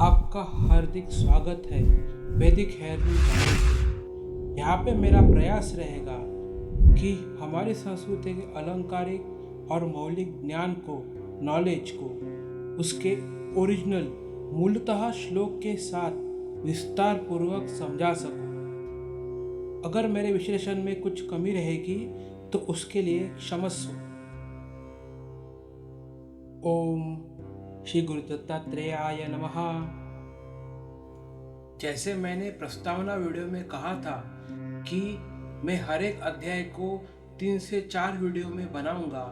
आपका हार्दिक स्वागत है वैदिक हेयरलूम चैनल पे। यहाँ पे मेरा प्रयास रहेगा कि हमारी संस्कृति के अलंकारिक और मौलिक ज्ञान को, नॉलेज को, उसके ओरिजिनल मूलतः श्लोक के साथ विस्तार पूर्वक समझा सकूं। अगर मेरे विश्लेषण में कुछ कमी रहेगी तो उसके लिए क्षमस्व। ओम श्री गुरु दत्तात्रेयाय नमः। जैसे मैंने प्रस्तावना वीडियो में कहा था कि मैं हर एक अध्याय को 3 से 4 वीडियो में बनाऊंगा,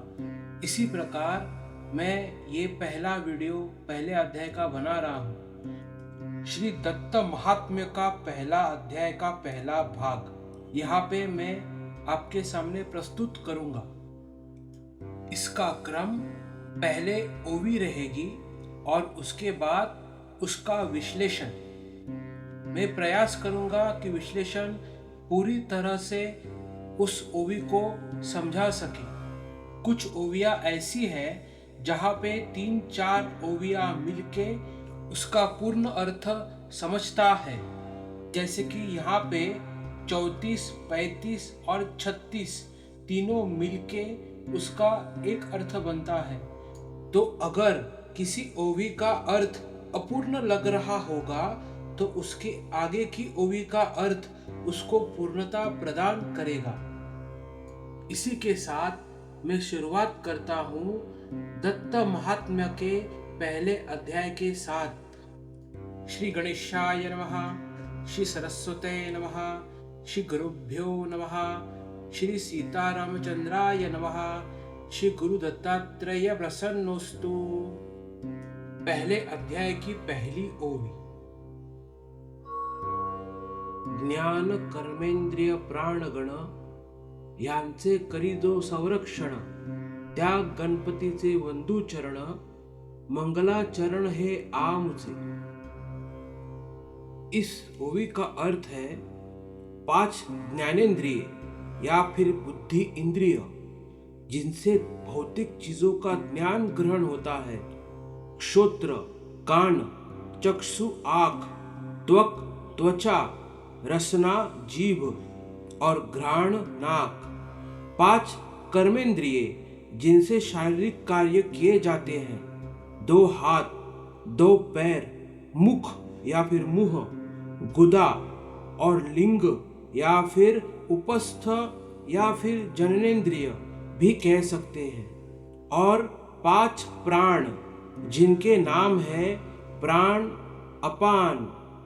इसी प्रकार मैं ये पहला वीडियो पहले अध्याय का बना रहा हूँ। श्री दत्त महात्म्य का पहला अध्याय का पहला भाग यहाँ पे मैं आपके सामने प्रस्तुत करूंगा। इसका क्रम पहले ओवी रहेगी और उसके बाद उसका विश्लेषण। मैं प्रयास करूंगा कि विश्लेषण पूरी तरह से उस ओवी को समझा सके। कुछ ओवियां ऐसी है जहां पे 3-4 ओवियां मिलके उसका पूर्ण अर्थ समझता है, जैसे कि यहाँ पे 34, 35 और 36 तीनों मिलके उसका एक अर्थ बनता है। तो अगर किसी ओवी का अर्थ अपूर्ण लग रहा होगा तो उसके आगे की ओवी का अर्थ उसको पूर्णता प्रदान करेगा। इसी के साथ मैं शुरुआत करता हूँ दत्त महात्म्य के पहले अध्याय के साथ। श्री गणेशाय नमः, श्री सरस्वते नमः, श्री गुरुभ्यो नमः, श्री सीतारामचंद्राय नमः, श्री गुरु दत्तात्रेय प्रसन्नोस्तु। पहले अध्याय की पहली ओवी। ज्ञान कर्मेंद्रिय प्राणगण यांचे करीदो संरक्षण, त्या गणपतीचे वंदूचरण, मंगलाचरण हे आमुचे। इस ओवी का अर्थ है 5 ज्ञानेंद्रिय या फिर बुद्धि इंद्रिय जिनसे भौतिक चीजों का ज्ञान ग्रहण होता है। श्रोत्र, कान, चक्षु, आँख, त्वक, त्वचा, रसना, जीभ और घ्राण, नाक। 5 कर्मेंद्रिय जिनसे शारीरिक कार्य किए जाते हैं। 2 हाथ, 2 पैर, मुख या फिर मुंह, गुदा और लिंग या फिर उपस्थ या फिर जननेंद्रिय भी कह सकते हैं। और 5 प्राण जिनके नाम है प्राण, अपान,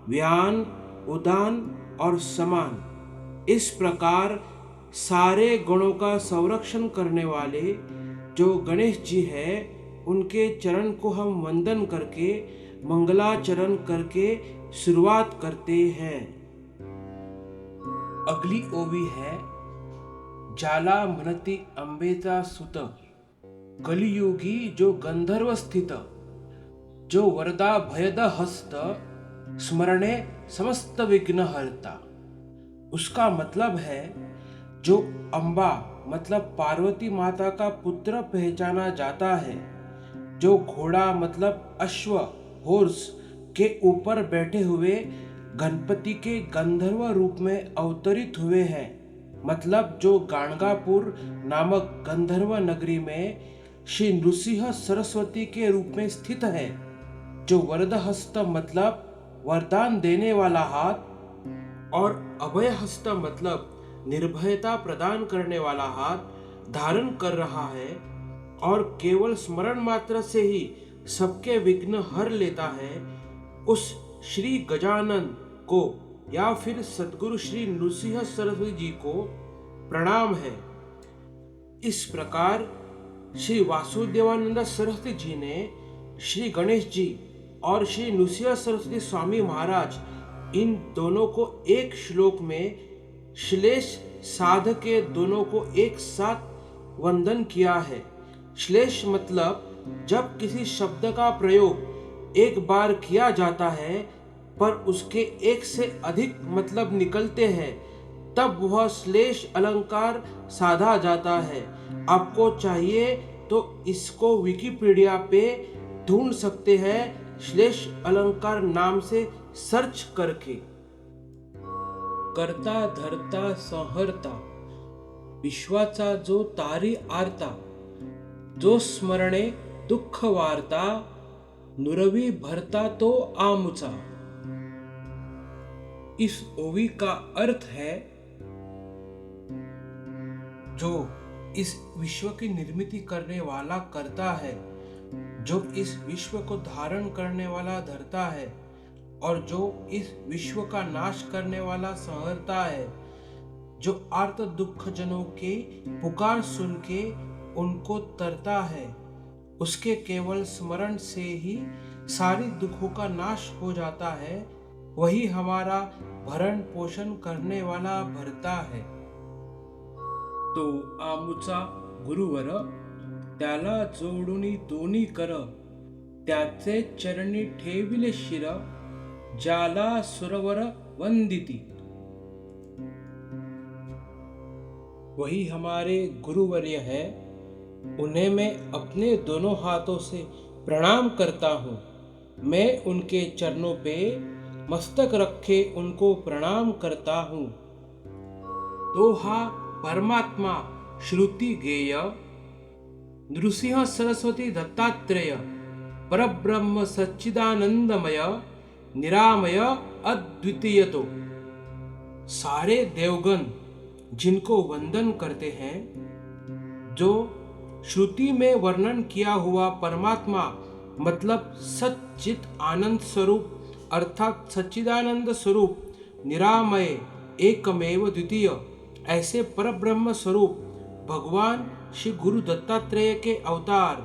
व्यान, उदान और समान। इस प्रकार सारे गुणों का संरक्षण करने वाले जो गणेश जी है, उनके चरण को हम वंदन करके मंगलाचरण करके शुरुआत करते हैं। अगली ओवी है जाला म्हणती अंबेचा सुत, कलियुगी जो गंधर्व स्थित, जो वरदा भयद हस्त, स्मरणे समस्त विघ्न हरता। उसका मतलब है जो अंबा मतलब पार्वती माता का पुत्र पहचाना जाता है, जो घोड़ा मतलब अश्व हॉर्स के ऊपर बैठे हुए गणपति के गंधर्व रूप में अवतरित हुए हैं, मतलब जो गाणगापुर नामक गंधर्व नगरी में श्री नृसिंह सरस्वती के रूप में स्थित है। जो वरदहस्त मतलब वरदान देने वाला हाथ और अभयहस्त मतलब निर्भयता प्रदान करने वाला हाथ धारण कर रहा है और केवल स्मरण मात्र से ही सबके विघ्न हर लेता है, उस श्री गजानन को या फिर सद्गुरु श्री नृसिंह सरस्वती जी को प्रणाम है। इस प्रकार श्री वासुदेवानंद सरस्वती जी ने श्री गणेश जी और श्री नृसिंह सरस्वती स्वामी महाराज इन दोनों को एक श्लोक में श्लेष साध के दोनों को एक साथ वंदन किया है। श्लेष मतलब जब किसी शब्द का प्रयोग एक बार किया जाता है पर उसके एक से अधिक मतलब निकलते हैं, तब वह श्लेष अलंकार साधा जाता है। आपको चाहिए तो इसको विकिपीडिया पे ढूंढ सकते हैं। श्लेष अलंकार नाम से सर्च करके। करता धरता संहर्ता विश्वाचा जो तारी आरता, जो स्मरणे दुःख वार्ता, नुरवी भरता तो आमुचा। इस ओवी का अर्थ है, जो इस विश्व की निर्मिति करने वाला करता है, जो इस विश्व को धारण करने वाला धरता है, और जो इस विश्व का नाश करने वाला संहरता है, जो आर्त दुख जनों के पुकार सुन के उनको तरता है, उसके केवल स्मरण से ही सारी दुखों का नाश हो जाता है, वही हमारा भरण पोषण करने वाला भरता है। तो आमुचा गुरुवर, त्याला जोडून दोन्ही कर, त्याचे चरणी ठेविले शिर, जाला सुरवर वंदिती। वही हमारे गुरुवर्य है, उन्हें मैं अपने दोनों हाथों से प्रणाम करता हूँ। मैं उनके चरणों पे मस्तक रखे उनको प्रणाम करता हूँ। तो हा परमात्मा श्रुति गेय, नृसिंह सरस्वती दत्तात्रेय, परब्रह्म सच्चिदानंदमय, निरामय अद्वितीय। तो सारे देवगण जिनको वंदन करते हैं, जो श्रुति में वर्णन किया हुआ परमात्मा मतलब सच्चित आनंद स्वरूप अर्थात सच्चिदानंद स्वरूप, निरामय एकमेव द्वितीय ऐसे परब्रह्म स्वरूप भगवान श्री गुरु दत्तात्रेय के अवतार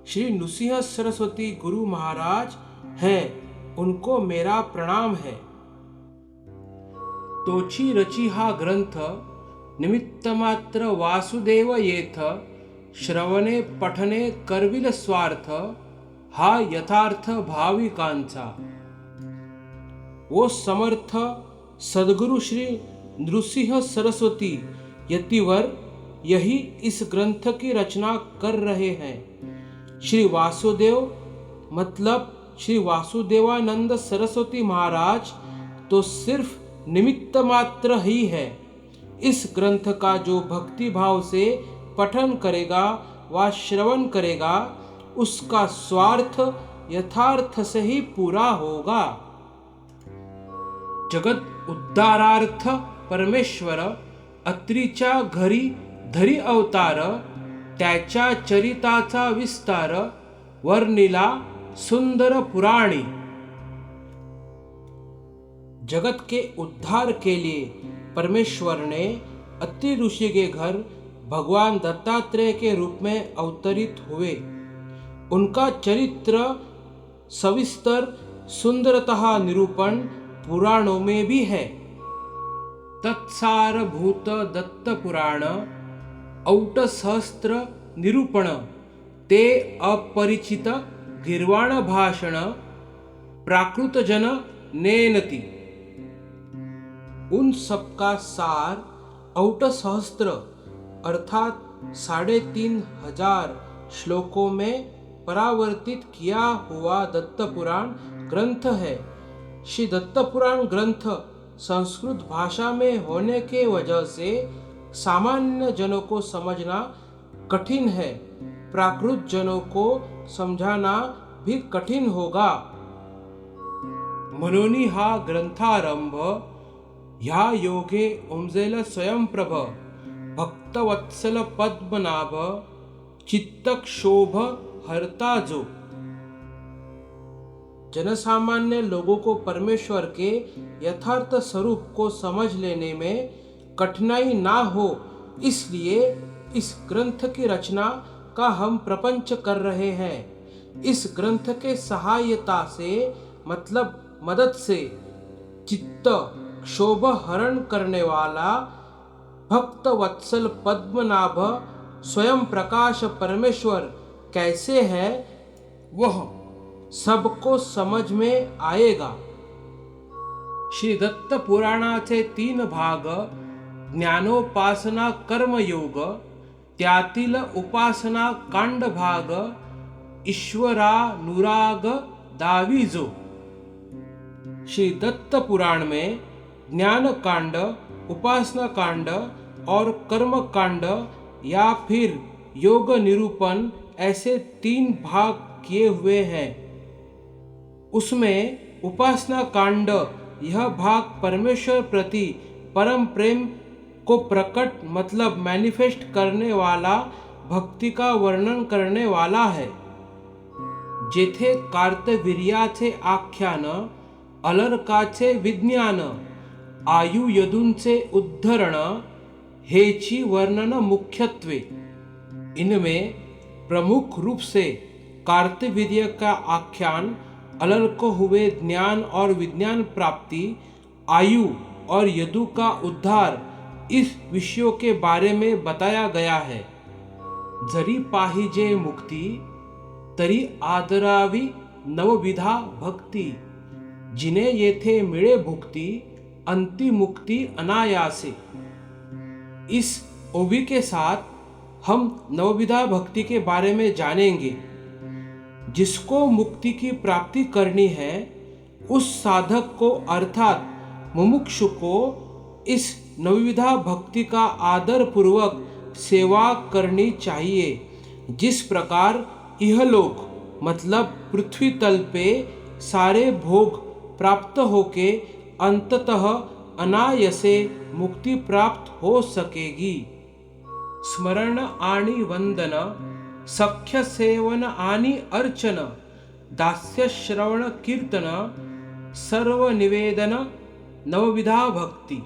श्री नृसिंह सरस्वती गुरु महाराज हैं, उनको मेरा प्रणाम है। तोची रची हा ग्रंथ निमित्त मात्र वासुदेव येथ, श्रवणे पठने करविल स्वार्थ, हा यथार्थ भाविकांचा। वो समर्थ सदगुरु श्री नृसिंह सरस्वती यतिवर यही इस ग्रंथ की रचना कर रहे हैं। श्री वासुदेव मतलब श्री वासुदेवानंद सरस्वती महाराज तो सिर्फ निमित्त मात्र ही है। इस ग्रंथ का जो भक्ति भाव से पठन करेगा व श्रवण करेगा, उसका स्वार्थ यथार्थ से ही पूरा होगा। जगत उद्धारार्थ परमेश्वर अत्रीच्या घरी धरी अवतार, त्याच्या चरिताचा विस्तार वर्णिला सुंदर पुराणी। जगत के उद्धार के लिए परमेश्वर ने अत्रि ऋषि के घर भगवान दत्तात्रेय के रूप में अवतरित हुए। उनका चरित्र सविस्तर सुंदरतः निरूपण पुराणों में भी है। तत्सार भूत दत्त पुराण औट सहस्त्र निरूपण, ते अपरिचित गिर्वाण भाषण प्राकृत जन नेनति। उन सबका सार औट सहस्त्र अर्थात 3500 श्लोकों में परावर्तित किया हुआ दत्त पुराण ग्रंथ है। श्री दत्त पुराण ग्रंथ संस्कृत भाषा में होने के वजह से सामान्य जनों को समझना कठिन है, प्राकृत जनों को समझाना भी कठिन होगा। मनोनी हा ग्रंथारंभ, ह्या योगे उमजेल स्वयंप्रभ, भक्तवत्सल पद्मनाभ, चित्तक्षोभ हरता जो। जनसामान्य लोगों को परमेश्वर के यथार्थ स्वरूप को समझ लेने में कठिनाई ना हो, इसलिए इस ग्रंथ की रचना का हम प्रपंच कर रहे हैं। इस ग्रंथ के सहायता से मतलब मदद से चित्त क्षोभ हरण करने वाला भक्त वत्सल पद्मनाभ स्वयं प्रकाश परमेश्वर कैसे है, वह सबको समझ में आएगा। श्री दत्त पुराणाचे 3 भाग, ज्ञानोपासना कर्मयोग, त्यातील उपासना कांड भाग, ईश्वरानुराग दावीजो। श्री दत्त पुराण में ज्ञान कांड, उपासना कांड और कर्म कांड या फिर योग निरूपण ऐसे 3 भाग किए हुए हैं। उसमें उपासना कांड यह भाग परमेश्वर प्रति परम प्रेम को प्रकट मतलब मैनिफेस्ट करने वाला भक्ति का वर्णन करने वाला है। जेथे कार्तवीर्याचे आख्यान, अलर्काचे विज्ञान, आयु यदूंचे उद्धरण हेची वर्णन मुख्यत्वे। इनमें प्रमुख रूप से कार्तवीर्य का आख्यान, अलर को हुए ज्ञान और विज्ञान प्राप्ति, आयु और यदु का उद्धार इस विषयों के बारे में बताया गया है। जरी पाहिजे मुक्ती तरी आदरावी नवविधा भक्ती, जिने येथे मिळे भुक्ती अंति मुक्ति अनायासे। इस ओवी के साथ हम नवविधा भक्ति के बारे में जानेंगे। जिसको मुक्ति की प्राप्ति करनी है उस साधक को अर्थात मुमुक्षु को इस नवविधा भक्ति का आदर पूर्वक सेवा करनी चाहिए। जिस प्रकार इहलोक मतलब पृथ्वी तल पे सारे भोग प्राप्त होके अंततः अनायसे मुक्ति प्राप्त हो सकेगी। स्मरण आणि वंदन, सख्य सेवन आणि अर्चन, दास्य श्रवण कीर्तन, सर्व निवेदन नवविधा भक्ति।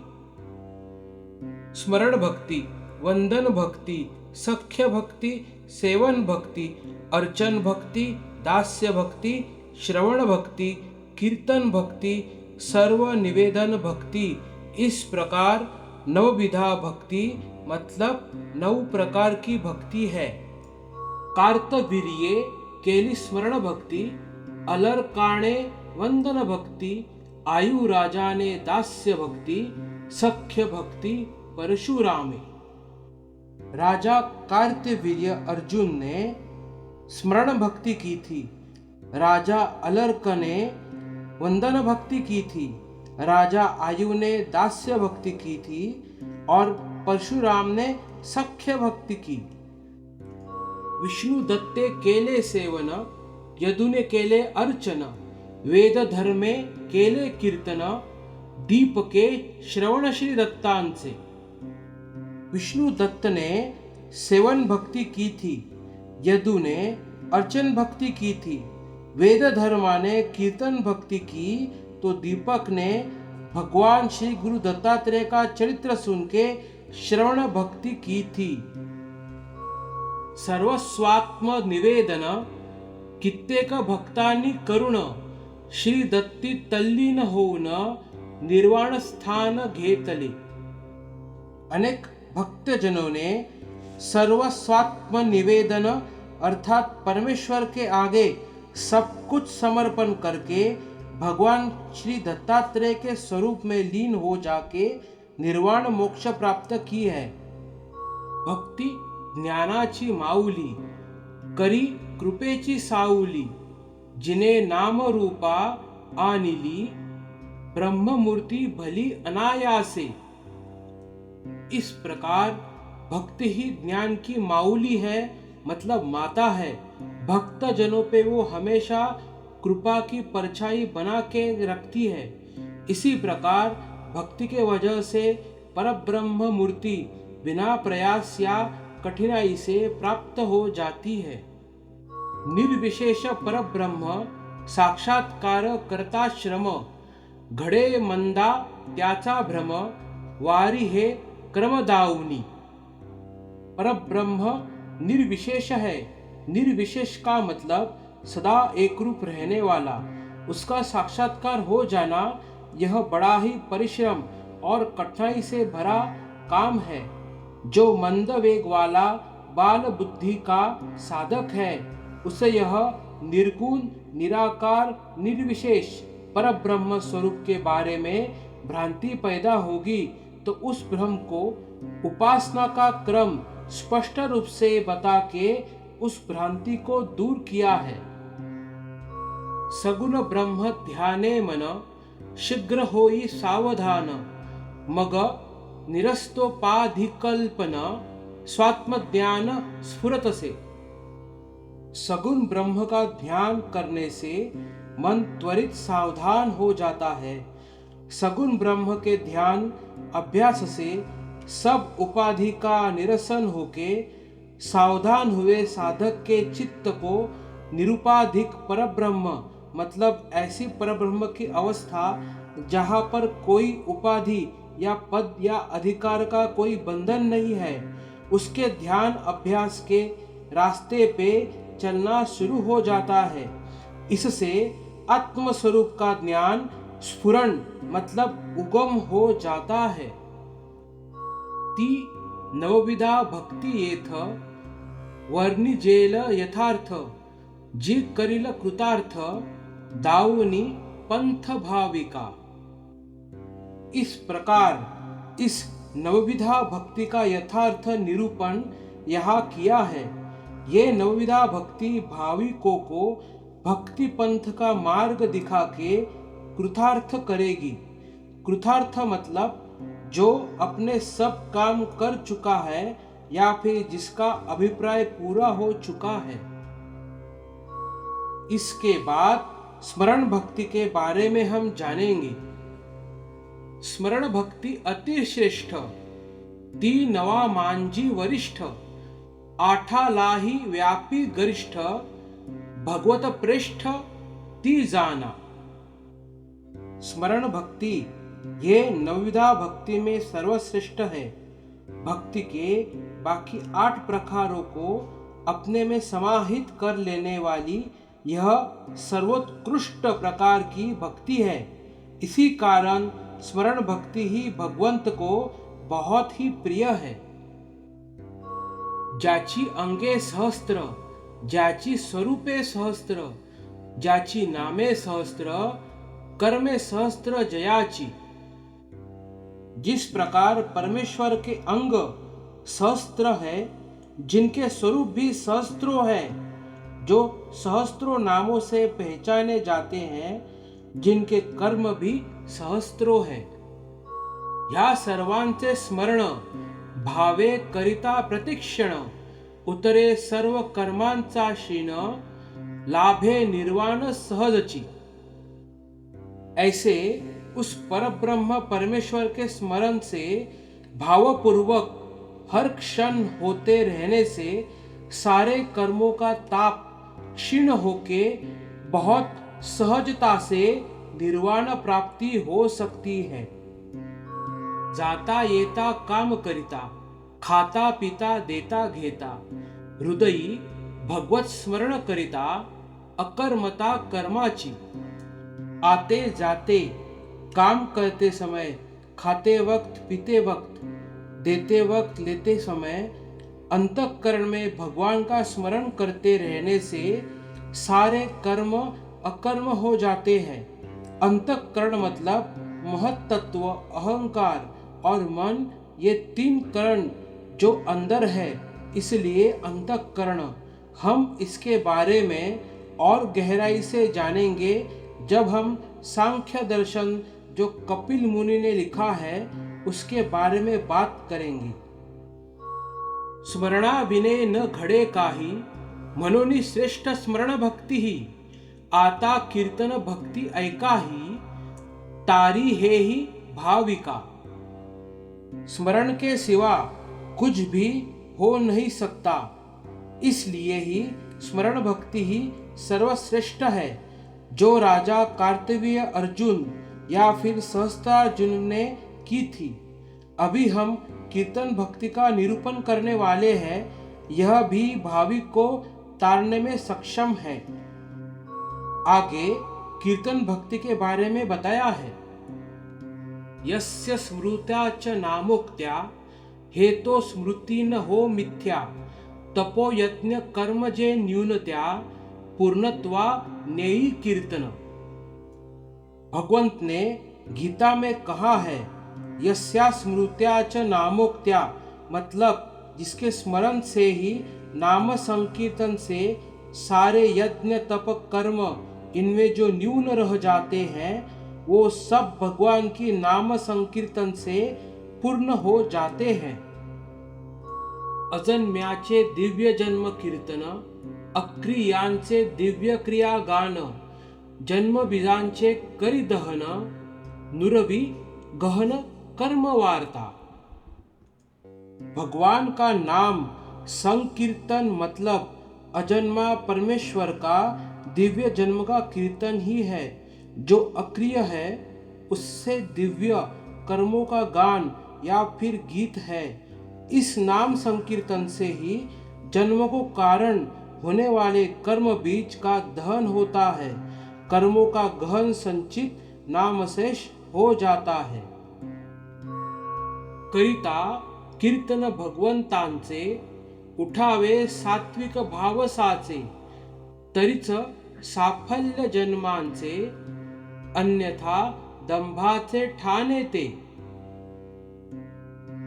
स्मरण भक्ति, वंदन भक्ति, सख्य भक्ति, सेवन भक्ति, अर्चन भक्ति, दास्य भक्ति, श्रवण भक्ति, कीर्तन भक्ति, सर्व निवेदन भक्ति। इस प्रकार नवविधा भक्ति मतलब 9 प्रकार की भक्ति है। कार्तवीर्ये केली स्मरण भक्ति, अलर्काणे वंदन भक्ति, आयु राजाने दास्य भक्ति, सख्य भक्ति परशुरामे। राजा कार्तवीर्य अर्जुन ने स्मरण भक्ति की थी, राजा अलर्क ने वंदन भक्ति की थी, राजा आयु ने दास्य भक्ति की थी और परशुराम ने सख्य भक्ति की। विष्णु दत्ते केले सेवन, यदुने केले अर्चन, वेद धर्मे केले कीर्तन, दीपके श्रवण श्री दत्तांचे। विष्णु दत्त ने सेवन भक्ति की थी, यदु ने अर्चन भक्ति की थी, वेद धर्मा ने कीर्तन भक्ति की तो दीपक ने भगवान श्री गुरु दत्तात्रेय का चरित्र सुन के श्रवण भक्ति की थी। सर्वस्वात्म निवेदन, कित्येक भक्तांनी करुण, श्री दत्ती तल्लीन होऊन निर्वाण स्थान घेतले। अनेक भक्तजनों ने सर्वस्वात्म निवेदन अर्थात परमेश्वर के आगे सब कुछ समर्पण करके भगवान श्री दत्तात्रेय के स्वरूप में लीन हो जाके निर्वाण मोक्ष प्राप्त की है। भक्ती ज्ञानाची माऊली, करी कृपेची साऊली, जिने नाम रूपा आनिली, ब्रह्ममूर्ति भली अनायासे। इस प्रकार भक्ति ही ज्ञान की माऊली है मतलब माता है। भक्त जनों पे वो हमेशा कृपा की परछाई बना के रखती है। इसी प्रकार भक्ति के वजह से परब्रह्म मूर्ति बिना प्रयास या कठिनाई से प्राप्त हो जाती है। निर्विशेष परब्रह्म साक्षात्कार करता श्रम, घडे मंदा त्याचा भ्रम, वारी हे क्रमदाऊनी। परब्रह्म निर्विशेष है। निर्विशेष का मतलब सदा एक रूप रहने वाला। उसका साक्षात्कार हो जाना यह बड़ा ही परिश्रम और कठिनाई से भरा काम है। जो मंद वेग वाला बाल बुद्धि का साधक है उसे यह निर्गुण निराकार निर्विशेष परब्रह्म स्वरूप के बारे में भ्रांति पैदा होगी तो उस ब्रह्म को उपासना का क्रम स्पष्ट रूप से बता के उस भ्रांति को दूर किया है। सगुण ब्रह्म ध्याने मन शीघ्र होई सावधान मग निरस्तोपाधिकल्पन स्वात्मज्ञान स्फुरतसे। सगुण ब्रह्म का ध्यान करने से मन त्वरित सावधान हो जाता है। सगुण ब्रह्म के ध्यान अभ्यास से सब उपाधि का निरसन होके सावधान हुए साधक के चित्त को निरुपाधिक परब्रह्म मतलब ऐसी परब्रह्म की अवस्था जहाँ पर कोई उपाधि या पद या अधिकार का कोई बंधन नहीं है, उसके ध्यान अभ्यास के रास्ते पे चलना शुरू हो जाता है। इससे आत्म स्वरूप का ज्ञान स्फुरण मतलब उगम हो जाता है। ती नवविधा भक्ति येथ वर्णिजेल यथार्थ जी करिल कृतार्थ दावनी पंथ भाविका। इस प्रकार इस नवविधा भक्ति का यथार्थ निरूपण यहाँ किया है। ये नवविधा भक्ति भाविकों को भक्ति पंथ का मार्ग दिखा के कृतार्थ करेगी। कृतार्थ मतलब जो अपने सब काम कर चुका है या फिर जिसका अभिप्राय पूरा हो चुका है। इसके बाद स्मरण भक्ति के बारे में हम जानेंगे। स्मरण भक्ति अति श्रेष्ठ ती नवा मांझी वरिष्ठ आठा लाही व्यापी गरिष्ठ भगवत प्रेष्ठ ती जाना। स्मरण भक्ति ये नवविधा भक्ति में सर्वश्रेष्ठ है। भक्ति के बाकी 8 प्रकारों को अपने में समाहित कर लेने वाली यह सर्वोत्कृष्ट प्रकार की भक्ति है। इसी कारण स्मरण भक्ति ही भगवंत को बहुत ही प्रिय है। ज्याची अंगे सहस्त्र ज्याची स्वरूपे सहस्त्र ज्याची नामे सहस्त्र कर्मे सहस्त्र जयाची। जिस प्रकार परमेश्वर के अंग सहस्त्र है, जिनके स्वरूप भी सहस्त्रों है, जो सहस्त्रों नामों से पहचाने जाते हैं, जिनके कर्म भी सहस्त्रों है। या सर्वांचे स्मरण भावे करिता प्रतिक्षण उतरे सर्व कर्मांचा क्षीण लाभे निर्वाण सहजची। ऐसे उस परब्रह्म परमेश्वर के स्मरण से भावपूर्वक हर क्षण होते रहने से सारे कर्मों का ताप क्षीण होके बहुत सहजता से निर्वाण प्राप्ति हो सकती है। जाता येता काम करिता खाता पीता देता घेता हृदयी भगवत स्मरण करिता अकर्मता कर्माची। आते जाते काम करते समय खाते वक्त पीते वक्त देते वक्त लेते समय अंतःकरण में भगवान का स्मरण करते रहने से सारे कर्म अकर्म हो जाते हैं। अंतःकरण मतलब महत्त्व अहंकार और मन, ये 3 करण जो अंदर है, इसलिए अंतःकरण। हम इसके बारे में और गहराई से जानेंगे जब हम सांख्य दर्शन जो कपिल मुनि ने लिखा है उसके बारे में बात करेंगे। स्मरणा विने न घडे काही मनोनी श्रेष्ठ स्मरण भक्ति ही आता कीर्तन भक्ति ऐकाही तारी हे ही भाविका। स्मरण के सिवा कुछ भी हो नहीं सकता, इसलिए ही स्मरण भक्ति ही सर्वश्रेष्ठ है, जो राजा कार्तवीय अर्जुन या फिर सहस्त्रार्जुन ने की थी। अभी हम कीर्तन भक्ति का निरूपण करने वाले हैं। यह भी भाविक को तारने में सक्षम है। आगे कीर्तन भक्ति के बारे में बताया है। यस्य स्मृत्या च नामोक्त्या हेतो स्मृति न हो मिथ्या तपो यज्ञ कर्म जे न्यूनत्या पूर्णत्वा नेयी कीर्तन। भगवंत ने गीता में कहा है, यस्या स्मृत्या च नामोक्त्या मतलब जिसके स्मरण से ही नाम संकीर्तन से सारे यज्ञ तप कर्म इनमें जो न्यून रह जाते हैं वो सब भगवान की नाम संकीर्तन से पूर्ण हो जाते हैं। अजन्म्याचे दिव्य जन्म कीर्तन, अक्रियांचे दिव्य क्रिया गान, जन्म बीजांचे करी दहन, नुरवी गहन कर्म वार्ता। भगवान का नाम संकीर्तन मतलब अजन्मा परमेश्वर का दिव्य जन्म का कीर्तन ही है। जो अक्रिय है उससे दिव्य कर्मों का गान या फिर गीत है। इस नाम संकीर्तन से ही जन्म को कारण होने वाले कर्म बीज का दहन होता है। कर्मों का गहन संचित नामशेष हो जाता है। करिता कीर्तन भगवंतांचे, उठावे सात्विक भाव साचे, तरीच साफल्य जन्मांचे, अन्यथा दंभाचे ठाणे ते।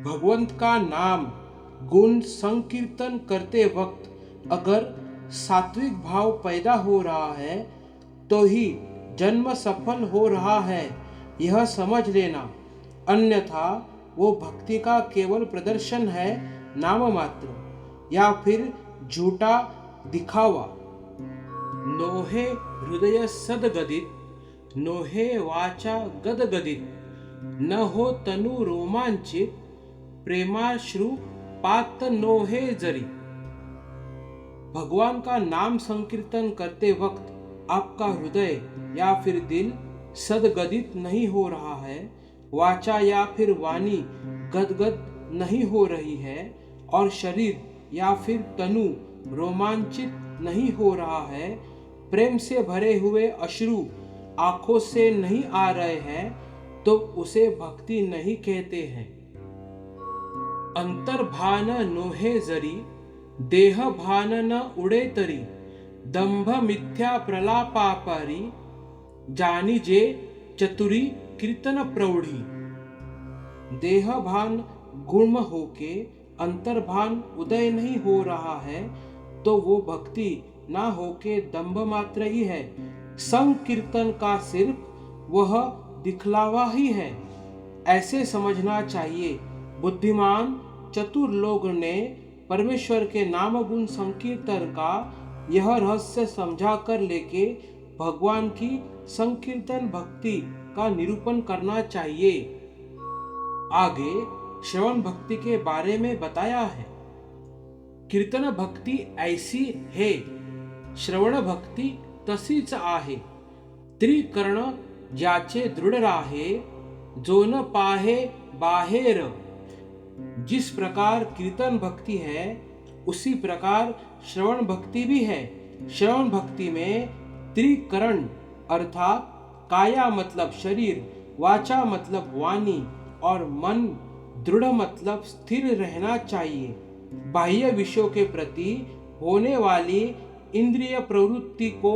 भगवंत का नाम गुण संकीर्तन करते वक्त अगर सात्विक भाव पैदा हो रहा है तो ही जन्म सफल हो रहा है, यह समझ लेना। अन्यथा वो भक्ति का केवल प्रदर्शन है, नाम मात्र या फिर झूठा दिखावा। नोहे हृदय सदगदित, नोहे वाचा गदगदित, न हो तनु रोमांचित, प्रेमाश्रु पात नोहे जरी। भगवान का नाम संकीर्तन करते वक्त आपका हृदय या फिर दिल सदगदित नहीं हो रहा है, वाचा या फिर वाणी गदगद नहीं हो रही है, और शरीर या फिर तनु रोमांचित नहीं हो रहा है, प्रेम से भरे हुए अश्रु आंखों से नहीं आ रहे हैं, तो उसे भक्ति नहीं कहते हैं। अंतर्भान नोहे जरी, देह भान न उडे तरी, दंभ मिथ्या प्रलापापारी, जानी जे चतुरी कीर्तन प्रौढ़ी। देह भान गुम होके अंतर्भान उदय नहीं हो रहा है तो वो भक्ति ना होके दंभ मात्र ही है। संकीर्तन का सिर्फ वह दिखलावा ही है, ऐसे समझना चाहिए। बुद्धिमान चतुर लोग ने परमेश्वर के नाम गुण संकीर्तन का यह रहस्य समझा कर लेके भगवान की संकीर्तन भक्ति का निरूपण करना चाहिए। आगे श्रवण भक्ति के बारे में बताया है। कीर्तन भक्ति ऐसी है, श्रवण भक्ती तशीच आहे। त्रिकर्ण ज्याचे दृढ राहे, जो न पाहे बाहेर। जिस प्रकार कीर्तन भक्ति है उसी प्रकार श्रवण भक्ति भी है। श्रवण भक्ति में त्रिकरण अर्थात काया मतलब शरीर, वाचा मतलब वाणी और मन दृढ़ मतलब स्थिर रहना चाहिए। बाह्य विषयों के प्रति होने वाली इंद्रिय प्रवृत्ति को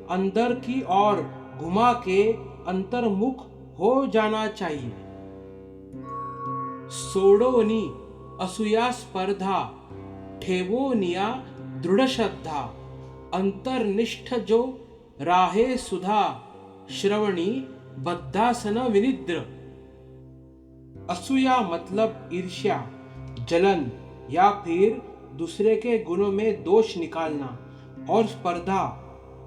अंदर की ओर घुमा के अंतर्मुख हो जाना चाहिए। सोडोनी असूया स्पर्धा, ठेवोनिया दृढ़ श्रद्धा, अंतर्निष्ठ जो राहे सुधा, श्रवणी बद्धासन विनिद्र। असूया मतलब ईर्ष्या, जलन या फिर दूसरे के गुणों में दोष निकालना, और स्पर्धा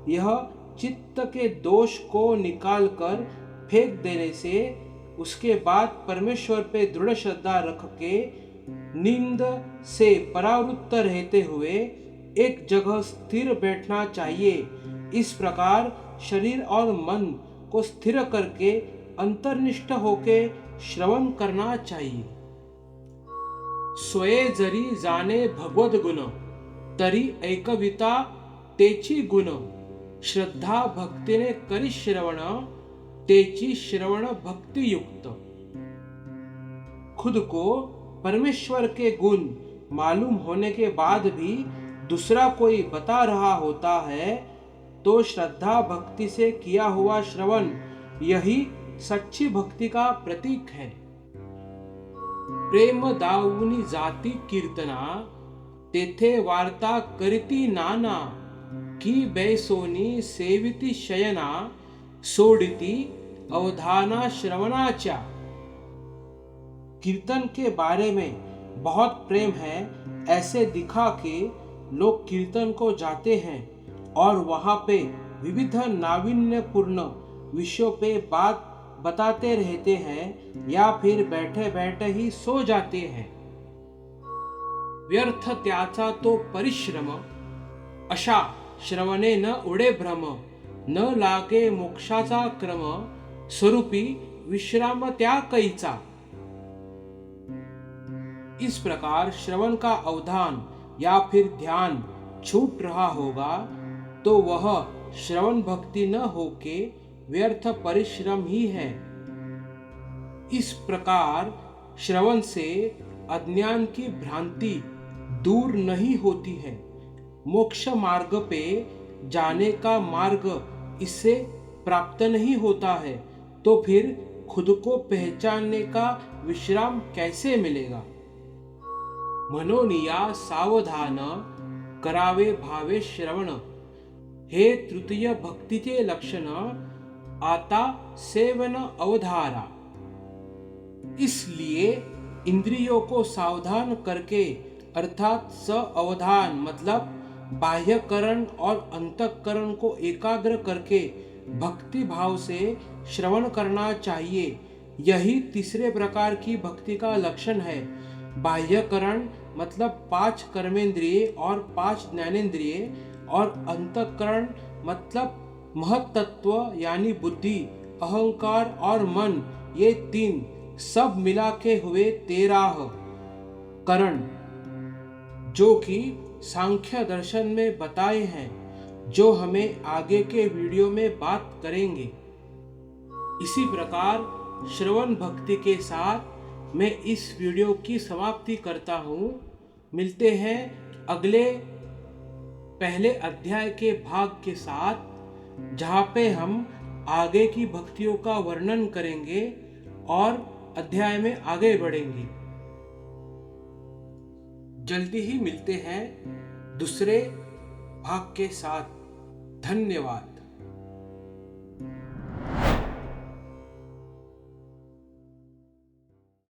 यह चित्त के दोष को निकालकर फेंक देने से उसके बाद परमेश्वर पे दृढ़ श्रद्धा रख के नींद से परावृत्त रहते हुए एक जगह स्थिर बैठना चाहिए। इस प्रकार शरीर और मन को स्थिर करके अंतर्निष्ठ होके श्रवण करना चाहिए। स्वये जरी जाने भगवद गुण, तरी ऐकविता तेची गुण। श्रद्धा भक्तीने करी श्रवण, तेची श्रवण भक्ति युक्त। खुद को परमेश्वर के गुण मालूम होने के बाद भी दूसरा कोई बता रहा होता है तो श्रद्धा भक्ति से किया हुआ श्रवण यही सच्ची भक्ति का प्रतीक है। प्रेम दाऊनी जाती कीर्तना, तेथे वार्ता करती नाना। की बैसोनी सेविती शयना सोडिती अवधाना श्रवणाच्या। कीर्तन के बारे में बहुत प्रेम है ऐसे दिखा के लोग कीर्तन को जाते हैं और वहाँ पे विविध नाविन्यपूर्ण विषयों पे बात बताते रहते हैं या फिर बैठे बैठे ही सो जाते हैं। व्यर्थ त्याचा तो परिश्रम, अशा श्रवणे न उडे भ्रम, न लागे मोक्षाचा क्रम, स्वरूपी विश्राम त्या कैचा। इस प्रकार श्रवण का अवधान या फिर ध्यान छूट रहा होगा तो वह श्रवण भक्ति न होके व्यर्थ परिश्रम ही है। इस प्रकार श्रवण से अज्ञान की भ्रांति दूर नहीं होती है। मोक्ष मार्ग पे जाने का मार्ग इससे प्राप्त नहीं होता है, तो फिर खुद को पहचानने का विश्राम कैसे मिलेगा। मनोनिया सावधान करावे भावे श्रवण, हे तृतीय भक्तीचे लक्षण आता सेवन अवधारा। इसलिए इंद्रियों को सावधान करके अर्थात सावधान मतलब बाह्यकरण और अंतःकरण को एकाग्र करके भक्ति भाव से श्रवण करना चाहिए। यही तीसरे प्रकार की भक्ति का लक्षण है। बाह्यकरण मतलब 5 कर्मेंद्रिय और 5 ज्ञानेंद्रिय, और अंतःकरण मतलब महत्तत्व यानी बुद्धि, अहंकार और मन, ये 3 सब मिला के हुए 13 करण जो कि सांख्य दर्शन में बताए हैं, जो हमें आगे के वीडियो में बात करेंगे। इसी प्रकार श्रवण भक्ति के साथ मैं इस वीडियो की समाप्ति करता हूँ। मिलते हैं अगले पहले अध्याय के भाग के साथ, जहाँ पे हम आगे की भक्तियों का वर्णन करेंगे और अध्याय में आगे बढ़ेंगे। जल्दी ही मिलते हैं दूसरे भाग के साथ। धन्यवाद।